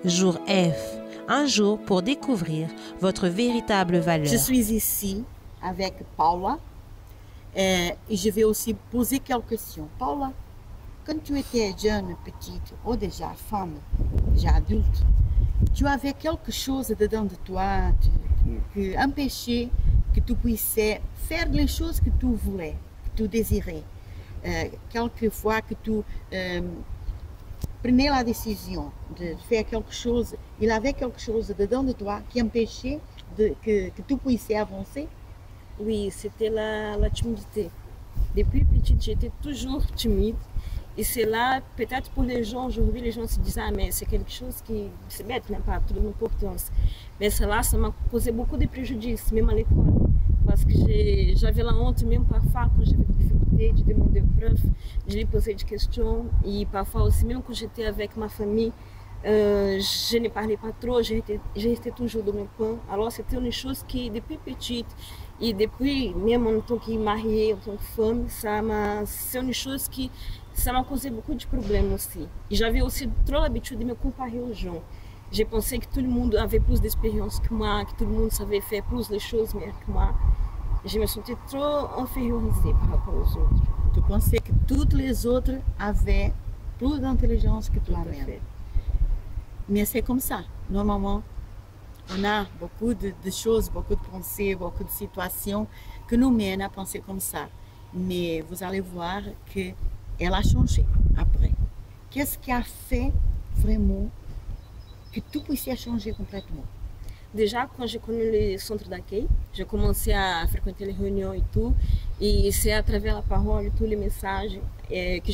Jour F, un jour pour découvrir votre véritable valeur. Je suis ici avec Paula et je vais aussi poser quelques questions. Paula, quand tu étais jeune, petite, ou déjà femme, déjà adulte, tu avais quelque chose dedans de toi qui empêchait que tu puisses faire les choses que tu voulais, que tu désirais. Quelquefois que tu prenais la décision de faire quelque chose, il y avait quelque chose dedans de toi qui empêchait que tu puisses avancer. Oui, c'était la timidité. Depuis petite, j'étais toujours timide. Et c'est là, peut-être pour les gens, aujourd'hui, les gens se disent, ah, mais c'est quelque chose qui, c'est bête, n'a pas trop d'importance. Mais c'est là, ça m'a causé beaucoup de préjudices, même à l'école. Parce que j'avais la honte, même parfois, quand j'avais des difficultés, de demander au prof, de lui poser des questions. Et parfois aussi, même quand j'étais avec ma famille, je ne parlais pas trop, j'étais toujours dans mon coin. Alors, c'était une chose qui, depuis petite, et depuis, même en tant que mariée, en tant que femme, c'est une chose qui ça m'a causé beaucoup de problèmes aussi. Et j'avais aussi trop l'habitude de me comparer aux gens. J'ai pensé que tout le monde avait plus d'expérience que moi, que tout le monde savait faire plus de choses meilleures que moi. Et je me sentais trop infériorisée par rapport aux autres. Tu pensais que toutes les autres avaient plus d'intelligence que toi-même. Mais c'est comme ça. Normalement, on a beaucoup de choses, beaucoup de pensées, beaucoup de situations que nous mènent à penser comme ça. Mais vous allez voir que elle a changé après. Qu'est-ce qui a fait vraiment que tu puisses changer complètement? Déjà, quand j'ai connu le centre d'accueil, j'ai commencé à fréquenter les réunions et tout. Et c'est à travers la parole, tous les messages que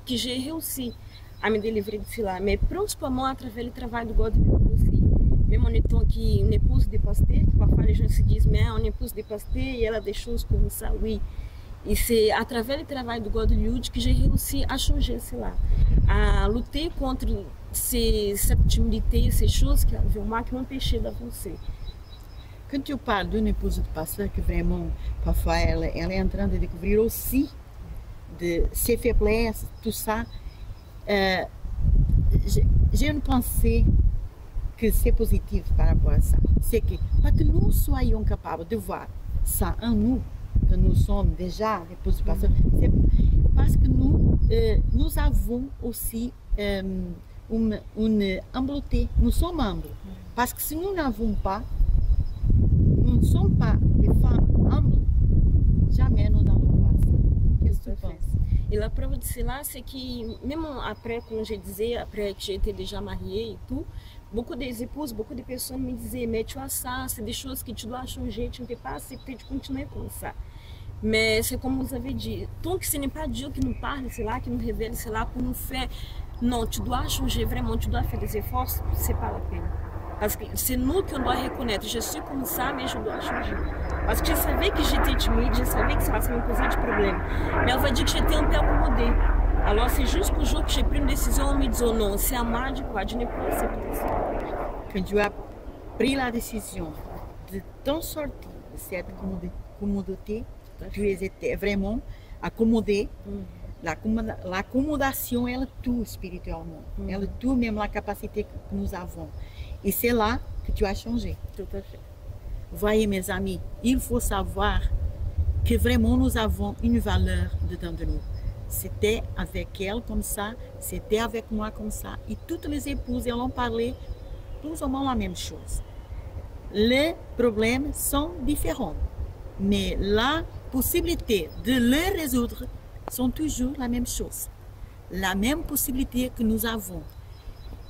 j'ai réussi à me délivrer de cela. Mais principalement à travers le travail do God aussi. Même en étant une épouse de pasteur, parfois les gens se disent, mais une épouse de pasteur, et elle a des choses comme ça, oui. E c'est à travers le travail do God Youth que j'ai réussi à changer cela, à lutter contre cette timidité, ces choses qui avaient moi qui m'empêchaient d'avancer. Quand tu parles d'une épouse de pasteur que vraiment, parfois, elle est en train de découvrir aussi de ses faiblesses, tout ça, j'ai une pensée que c'est positive par rapport à ça. C'est que, para que nous soyons capables de voir ça en nous, que nous sommes déjà épouses de pasteur, c'est parce que nous avons aussi une humilité, nous sommes humbles. Parce que si nous n'avons pas, nous ne sommes pas des femmes humbles, jamais nous allons voir ça. Qu'est-ce que tu penses? Et la preuve de cela, c'est que même après, comme je disais, après que j'étais déjà mariée et tout, beaucoup des épouses, beaucoup de personnes me disaient, mais tu as ça, c'est des choses que tu dois changer, tu ne peux pas accepter de continuer comme ça. Mais c'est comme vous avez dit, tant que ce n'est pas Dieu qui nous parle, c'est là, qui nous révèle, c'est là pour nous faire, non, tu dois changer vraiment, tu dois faire des efforts, c'est pas la peine. Parce que c'est nous qu'on doit reconnaître, je suis comme ça, mais je dois changer. Parce que je savais que j'étais timide, je savais que ça allait me poser des problèmes. Mais on va dire que j'étais un peu accommodée. Alors c'est juste qu'au jour que j'ai pris une décision, on me dit, oh non, c'est à moi de quoi, je ne peux accepter ça. Quand tu as pris la décision de t'en sortir de cette communauté, tu étais vraiment accommodé. L'accommodation, elle est tout spirituellement. Elle est tout, même la capacité que nous avons. Et c'est là que tu as changé. Tout à fait. Voyez, mes amis, il faut savoir que vraiment nous avons une valeur dedans de nous. C'était avec elle comme ça, c'était avec moi comme ça. Et toutes les épouses, elles ont parlé plus ou moins la même chose. Les problèmes sont différents, mais la possibilité de les résoudre sont toujours la même chose. La même possibilité que nous avons.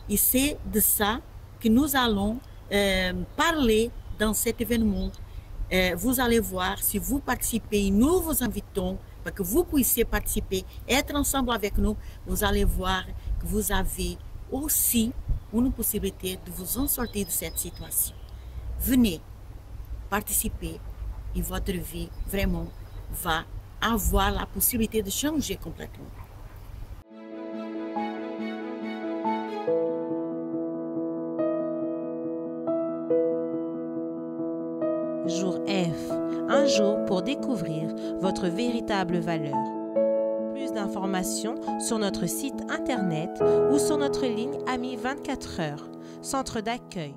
Et c'est de ça que nous allons parler dans cet événement. Vous allez voir, si vous participez, nous vous invitons para que vous puissiez participer, être ensemble avec nous, vous allez voir que vous avez aussi une possibilité de vous en sortir de cette situation. Venez participer et votre vie vraiment va avoir la possibilité de changer complètement. Jour F, un jour pour découvrir votre véritable valeur. Plus d'informations sur notre site internet ou sur notre ligne Ami 24 heures centre d'accueil,